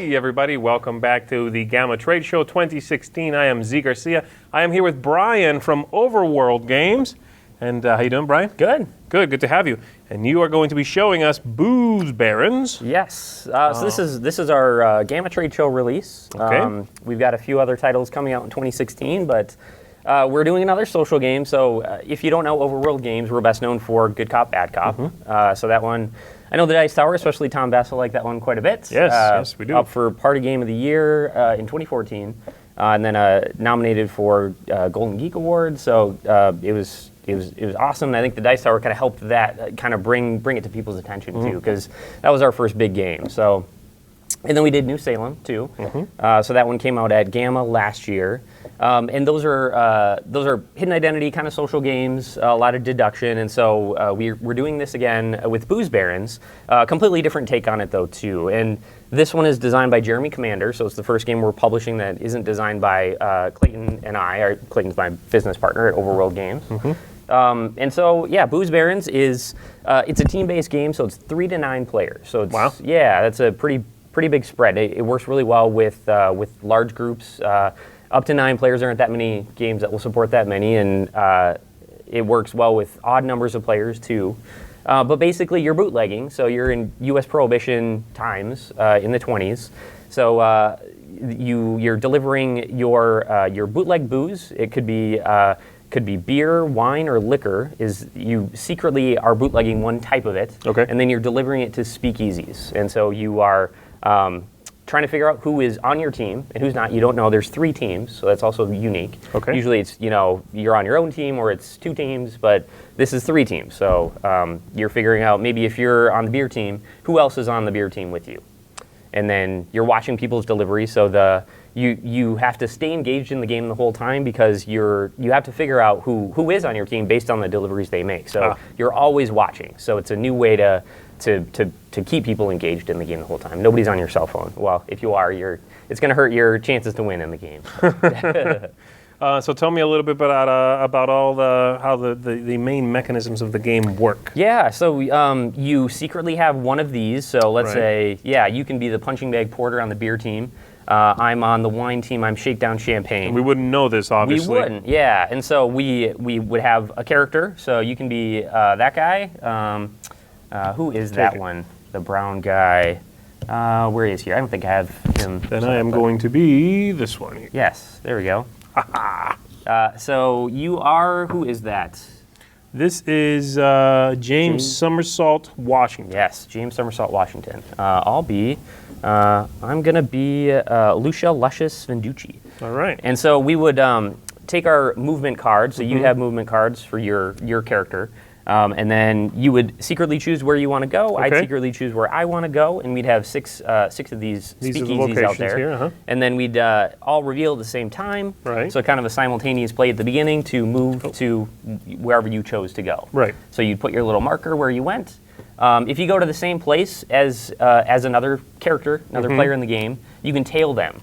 Hey everybody, welcome back to the GAMA Trade Show 2016. I am Z Garcia. I am here with Brian from Overworld Games. And how you doing, Brian? Good. Good to have you. And you are going to be showing us Booze Barons. Yes. So this is our GAMA Trade Show release. Okay. We've got a few other titles coming out in 2016, but we're doing another social game. So if you don't know Overworld Games, we're best known for Good Cop, Bad Cop. So that one, I know the Dice Tower, especially Tom Bassel, like that one quite a bit. Yes, we do. Up for Party Game of the Year in 2014, and then nominated for Golden Geek Award. So it was awesome. And I think the Dice Tower kind of helped that kind of bring it to people's attention too, because that was our first big game. So, and then we did New Salem too. So that one came out at GAMA last year. And those are hidden identity kind of social games, a lot of deduction, and so we're doing this again with Booze Barons. Completely different take on it though too. And this one is designed by Jeremy Commander, so it's the first game we're publishing that isn't designed by Clayton and I. Clayton's my business partner at Overworld Games. And so yeah, Booze Barons is it's a team-based game, so it's 3 to 9 players. So it's, wow. Yeah, that's a pretty big spread. It works really well with large groups. Up to 9 players. There aren't that many games that will support that many, and it works well with odd numbers of players too. But basically, you're bootlegging, so you're in U.S. Prohibition times in the 20s. So you're delivering your bootleg booze. It could be beer, wine, or liquor. You secretly are bootlegging one type of it, okay, and then you're delivering it to speakeasies. And so you are trying to figure out who is on your team and who's not. You don't know. There's 3 teams, so that's also unique. Okay. Usually it's, you're on your own team or it's 2 teams, but this is 3 teams. So you're figuring out maybe if you're on the beer team, who else is on the beer team with you? And then you're watching people's delivery, so you have to stay engaged in the game the whole time because you have to figure out who is on your team based on the deliveries they make. So you're always watching. So it's a new way to keep people engaged in the game the whole time. Nobody's on your cell phone. Well, if you are, it's going to hurt your chances to win in the game. So tell me a little bit about how the main mechanisms of the game work. Yeah, so you secretly have one of these. So let's say, you can be the punching bag porter on the beer team. I'm on the wine team. I'm Shakedown Champagne. We wouldn't know this, obviously. We wouldn't, yeah. And so we would have a character. So you can be that guy. Who is that one? The brown guy. Where is he? I don't think I have him. Then I am going to be this one here. Yes, there we go. So you are, who is that? This is James Somersault Washington. Yes, James Somersault Washington. I'm going to be Lucia Luscious Venducci. All right. And so we would take our movement cards. So you'd have movement cards for your character. And then you would secretly choose where you want to go. Okay. I'd secretly choose where I want to go, and we'd have six of these speakeasies out there. Here, and then we'd all reveal at the same time. Right. So kind of a simultaneous play at the beginning to move to wherever you chose to go. Right. So you'd put your little marker where you went. If you go to the same place as another character, another player in the game, you can tail them.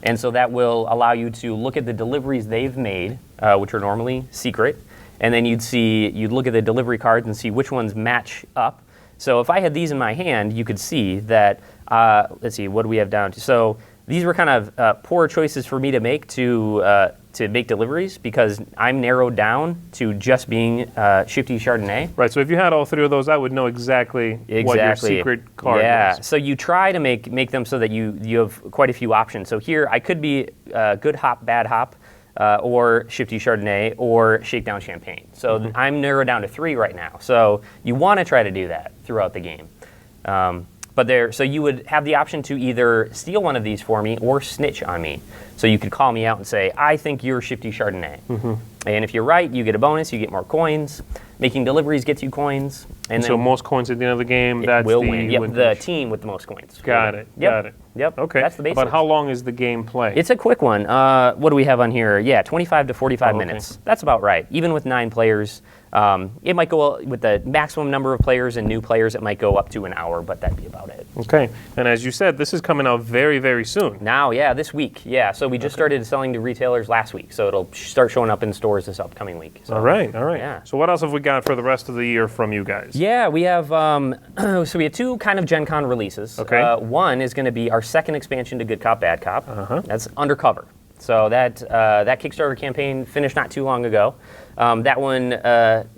And so that will allow you to look at the deliveries they've made, which are normally secret. And then you'd look at the delivery cards and see which ones match up. So if I had these in my hand, you could see that, let's see, what do we have down to? So these were kind of poor choices for me to make to make deliveries because I'm narrowed down to just being Shifty Chardonnay. Right, so if you had all 3 of those, I would know exactly what your secret card is. Yeah, so you try to make them so that you have quite a few options. So here, I could be Good Hop, Bad Hop, or Shifty Chardonnay, or Shakedown Champagne. So I'm narrowed down to 3 right now. So you want to try to do that throughout the game. So you would have the option to either steal one of these for me or snitch on me. So you could call me out and say, I think you're Shifty Chardonnay. And if you're right, you get a bonus, you get more coins. Making deliveries gets you coins. And so most coins at the end of the game, that's will win. Yep, the team with the most coins. Got it. Yep. Okay. That's the basics. About how long is the game play? It's a quick one. What do we have on here? Yeah, 25 to 45 minutes. That's about right. Even with 9 players, It might go with the maximum number of players and new players. It might go up to an hour, but that'd be about it. Okay. And as you said, this is coming out very, very soon. Now, yeah, this week. Yeah, so we just started selling to retailers last week, so it'll start showing up in stores this upcoming week. So, All right. Yeah. So what else have we got for the rest of the year from you guys? Yeah, we have so we have two kind of Gen Con releases. Okay. One is going to be our second expansion to Good Cop, Bad Cop. That's Undercover. So that Kickstarter campaign finished not too long ago. That one,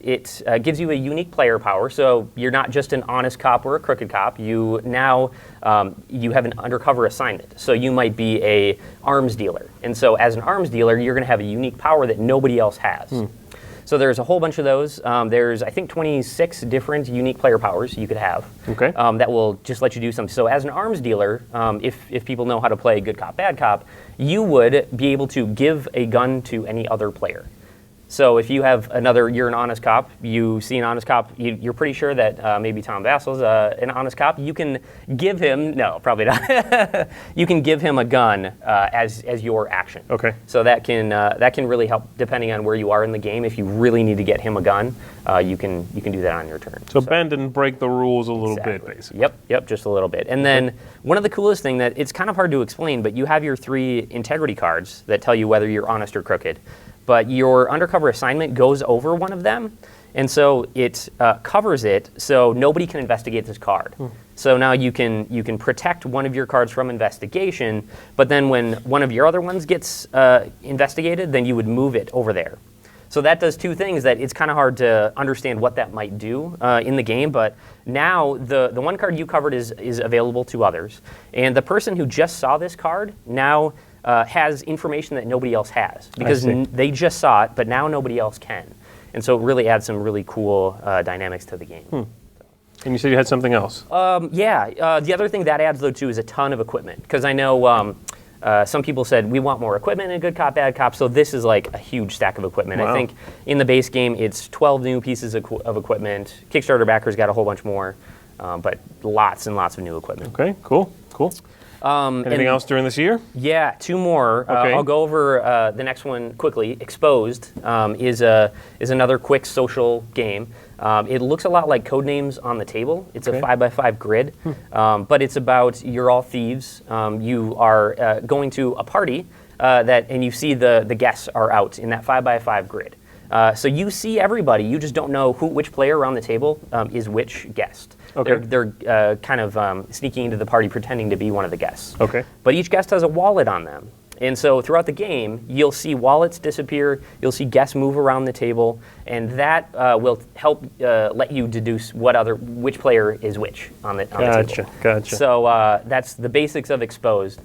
it gives you a unique player power. So you're not just an honest cop or a crooked cop. You now you have an undercover assignment. So you might be a arms dealer. And so as an arms dealer, you're going to have a unique power that nobody else has. So there's a whole bunch of those. There's, I think, 26 different unique player powers you could have. Okay. That will just let you do something. So as an arms dealer, if people know how to play good cop, bad cop, you would be able to give a gun to any other player. So if you have you're an honest cop, you see an honest cop, you're pretty sure that maybe Tom Vassel's an honest cop, you can give him, no, probably not, you can give him a gun as your action. Okay. So that can really help depending on where you are in the game. If you really need to get him a gun, you can do that on your turn. So bend and break the rules a little bit, basically. Yep, just a little bit. And then one of the coolest thing that it's kind of hard to explain, but you have your 3 integrity cards that tell you whether you're honest or crooked. But your undercover assignment goes over one of them, and so it covers it so nobody can investigate this card. So now you can protect one of your cards from investigation, but then when one of your other ones gets investigated, then you would move it over there. So that does 2 things that it's kind of hard to understand what that might do in the game, but now the one card you covered is available to others, and the person who just saw this card now has information that nobody else has because they just saw it, but now nobody else can. And so it really adds some really cool dynamics to the game. And you said you had something else. The other thing that adds, though, too, is a ton of equipment. Because I know some people said, we want more equipment in Good Cop, Bad Cop, so this is like a huge stack of equipment. Wow. I think in the base game, it's 12 new pieces of equipment. Kickstarter backers got a whole bunch more, but lots and lots of new equipment. Okay, cool. Anything else during this year? Yeah, 2 more. Okay. I'll go over the next one quickly. Exposed is another quick social game. It looks a lot like Codenames on the Table. It's a 5x5 grid, but it's about you're all thieves. You are going to a party and you see the guests are out in that 5x5 grid. So you see everybody. You just don't know which player around the table is which guest. Okay. They're kind of sneaking into the party pretending to be one of the guests. Okay. But each guest has a wallet on them. And so throughout the game, you'll see wallets disappear, you'll see guests move around the table, and that will help let you deduce which player is which on the table. Gotcha. So that's the basics of Exposed.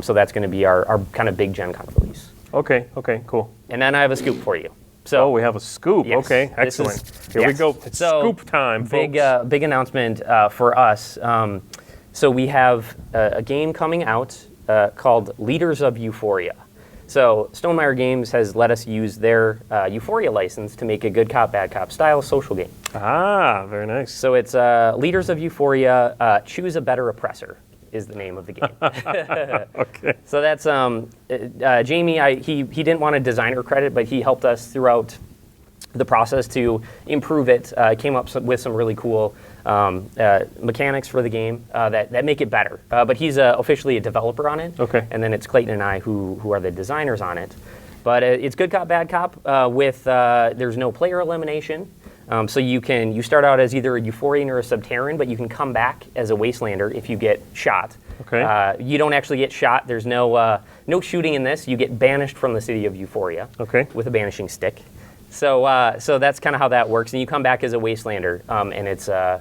So that's going to be our kind of big Gen Con release. Okay, cool. And then I have a scoop for you. So we have a scoop. Yes, okay, excellent. Here we go. It's scoop time, folks. Big announcement for us. So we have a game coming out called Leaders of Euphoria. So Stonemaier Games has let us use their Euphoria license to make a Good Cop, Bad Cop style social game. Ah, very nice. So it's Leaders of Euphoria, Choose a Better Oppressor is the name of the game. Okay. So that's Jamie. He didn't want a designer credit, but he helped us throughout the process to improve it. Came up with some really cool mechanics for the game that make it better. But he's officially a developer on it. Okay. And then it's Clayton and I who are the designers on it. But it's Good Cop, Bad Cop with there's no player elimination. So you start out as either a Euphorian or a Subterran, but you can come back as a Wastelander if you get shot. Okay. You don't actually get shot. There's no shooting in this. You get banished from the city of Euphoria. Okay. With a banishing stick. So that's kind of how that works, and you come back as a Wastelander, and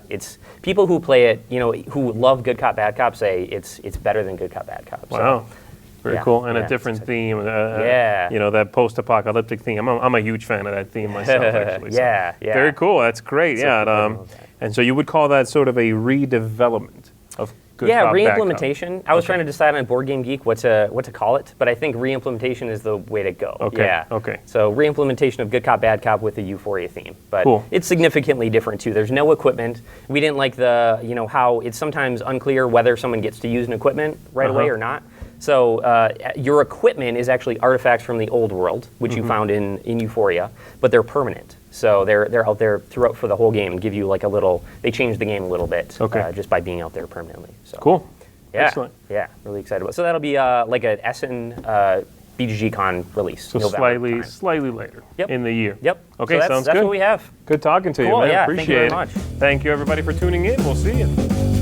it's people who play it, who love Good Cop, Bad Cop say it's better than Good Cop, Bad Cop. Wow. So, very cool, and a different theme. That post-apocalyptic theme. I'm a huge fan of that theme myself, actually. So. Yeah. Very cool. That's great. And so you would call that sort of a redevelopment of Good Cop, re-implementation. Bad Cop. I was trying to decide on Board Game Geek what to call it, but I think re-implementation is the way to go. Okay. Yeah. Okay. So re-implementation of Good Cop, Bad Cop with the Euphoria theme, but cool. It's significantly different too. There's no equipment. We didn't like how it's sometimes unclear whether someone gets to use an equipment right away or not. So your equipment is actually artifacts from the old world, which you found in Euphoria, but they're permanent. So they're out there throughout for the whole game and give you like a little. They change the game a little bit just by being out there permanently. So Cool. yeah, Excellent. yeah, really excited about. So that'll be like an Essen BGG Con release. So November slightly later in the year. Yep. Okay, so sounds that's good. what we have. Good talking to you, Cool, man. yeah, Appreciate thank you very it. much. Thank you, everybody, for tuning in. We'll see you.